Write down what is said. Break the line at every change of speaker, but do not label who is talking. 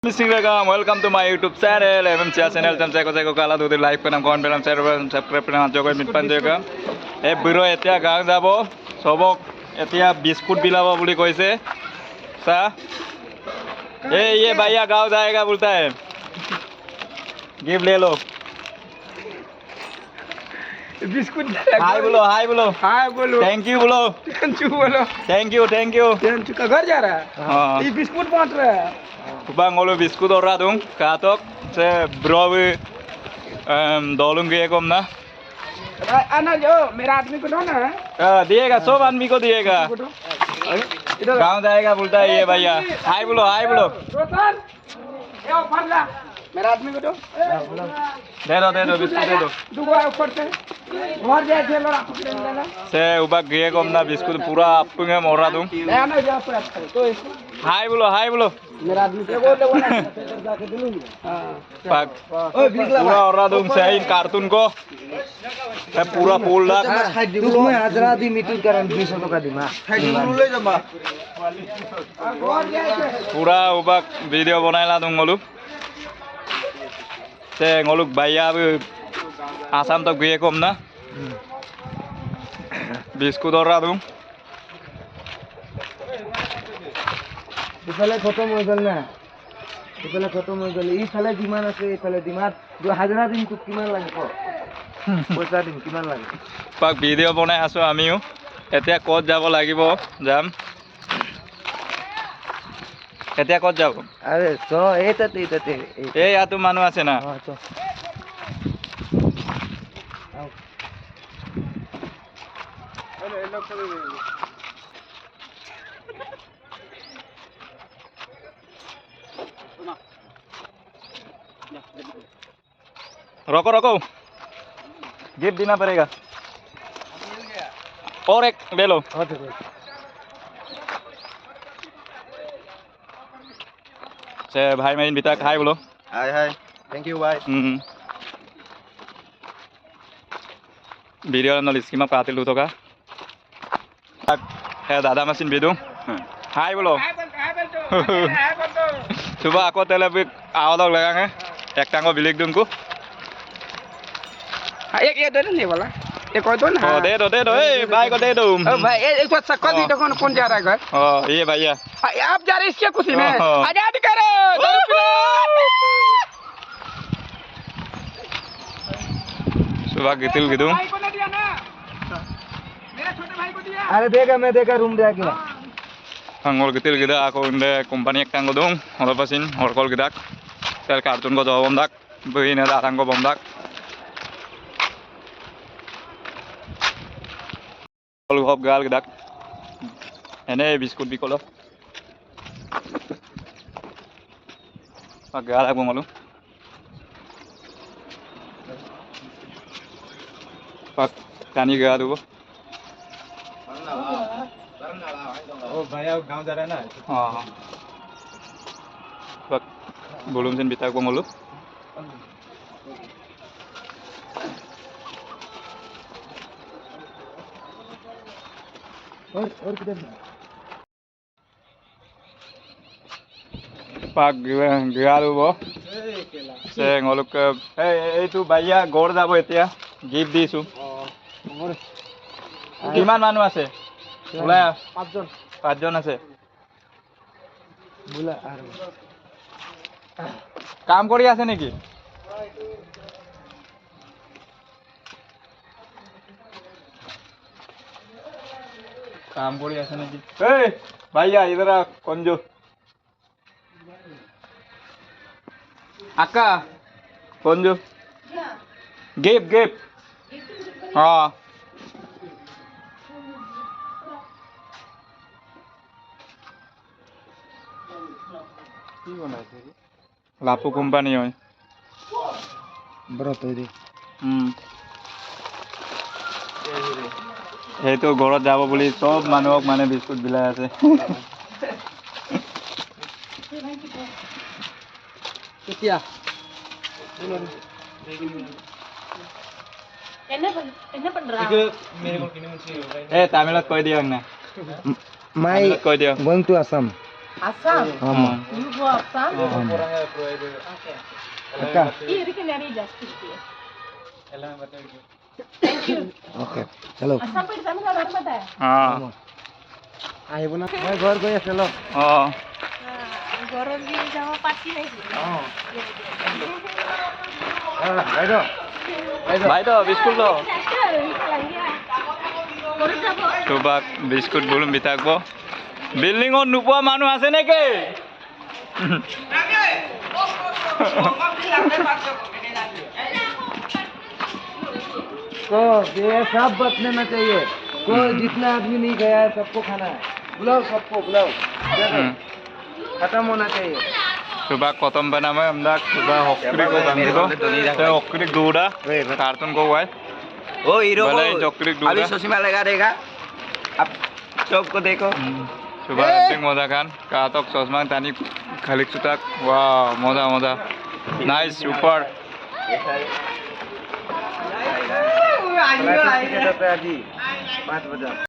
Welcome to my YouTube channel. Channel channel kala do like penam comment penam share penam subscribe penam jogoy mitpan jaga. Biro etia gang jabo sobok etia biscuit bilaba boli koise. Sa ये भैया गाँव जाएगा बोलता है gift ले लो
biscuit
हाय बोलो हाय बोलो
हाय बोलो
थैंक यू बोलो
थैंक यू का घर जा रहा है
हाँ
ये बिस्कुट बांट रहा है
bang ngolo biskut ora dong katok se bro dolung गे kom ना
आना जो मेरा आदमी को दो ना
दिएगा सब आदमी को दिएगा गाँव जाएगा बोलता है ये भैया हाय बोलो
रोशन ये ऊपर ला मेरा आदमी को दो
दे दो बिस्कुट दे दो
दुगो ऊपर से घर जाए थे लोग आपको लेना
से ubah गे kom ना बिस्कुट पूरा आपने मोरा दूं
आना जा पर तो
हाय बोलो
मेरा आदमी को वो ना जाके दिलूंगी
pak पूरा औरा दूं से इन कार्टून को से पूरा फूल ला
तुम्हें हाजरा दी मीटर करन 200 টাকা দিমা খাইদি ले जामा
पूरा ubah वीडियो बनाइला दूं ngolu से ngolu भैया आसाम तक गे kom ना बिस्कुट औरा दूं
ইফালে খতম হয়ে গেল না ইফালে খতম হয়ে গেল ইফালে ডিমান্ড আছে ইফালে ডিমান্ড হাজারা দিন তো কিমান লাগে পয়সা দিন কিমান লাগে
পাক ভিডিও বনাই আছো আমিও এতিয়া কত যাব লাগিব যাম এতিয়া কত যাব
আরে তো এইটাতে
এই আতো মানুহ আছে না
হ্যাঁ তো এই লোক সব
रोको गिफ्ट देना पड़ेगा और एक ले लो से भाई मैं बिता हाय बोलो
हाय थैंक यू भाई
वीडियो नल स्कीमा पाते लू तो का है दादा मशीन भी दूं हाय बोलो सुबह आको तेल भी आओ लोग लगाएंगे एक टांगो बिलिक दूं को
एक ये दे नहीं वाला एक और दो ना
दे दो ए भाई को दे दो
भाई एक तो सक्का दी तो कौन जा रहा है घर
ये भैया
आप जा रहे इसके खुशी में आजाद करो
सुबह गितिल गिदूं
भाई को नहीं दिया ना मेरा छोटे भाई को दिया अरे देगा रूम दे के
Angol gitil gida ako inde company ek tanggo dong holo pasin horkol gidak tel kartun ko jawa bomdak begini datang ko bomdak kol hop gal gidak ene biskut bikolo pak gal aku malu pak kani ga dubo
ओ भाई आप गांव जा रहे हैं ना
हाँ बक बोलूं sen बिता को malu
और किधर
pak gila dubo se ngoluk itu भैया গড় যাব এতিয়া গিফট দিছো কিমান মানুহ আছে ওলাই পাঁচজন আছে
बोला
কাম কৰি আছে নেকি কাম কৰি আছে নেকি এই भैया इधर आ कंजो अक्का कंजो गिफ्ट हाँ লাপু কোম্পানি হয়
बड़ा तैयारी
সেইটো ঘৰত যাব বুলি সব মানুহক মানে বিস্কুট বিলাই আছে
कितिया
என்ன பண்றா
তামিলত কৈ দিয়ক না
My
কৈ দিয়ক
going to Assam.
Assam.
ஆமா
You go Assam.
அக்கா
ಇದಕ್ಕೆ ನಡಿ ಜಾಸ್ತಿ ಇದೆ. Thank you.
ওকে চলো
Assam पे तमिल नाडु में है.
অঁ
আহিব না মই ঘৰ গৈ আছে ল
অঁ
গরম দিয়ে যাওয়া পাচ্ছি নাকি?
বাইদেউ
বাইদেউ বিস্কুট ল
করে যাব.
তোমাক বিস্কুট বুলুম বিথাকব বিল্ডিঙত নোপোৱা মানুহ আছে নেকি
तो ये सब बचना चाहिए कोई जितना आदमी नहीं गया है सबको खाना है बुलाओ सबको बुलाओ खत्म होना चाहिए
তোমাক কতম বানামে আমদা কিবা হকরি কো গামিলো তে হকরি দুডা কার্টুন কো ওয়াই
ओ हीरो
भले
को
चॉकलेट
अभी
दूंगा
सुषमा लगा देगा अब सबको देखो
সুবা একদিন মজা খান কাতক চশমা টানি খালিক সুতাক ওয়াও মজা মজা নাইস সুপার
फ्लाइट टिकट है अभी 5 बजे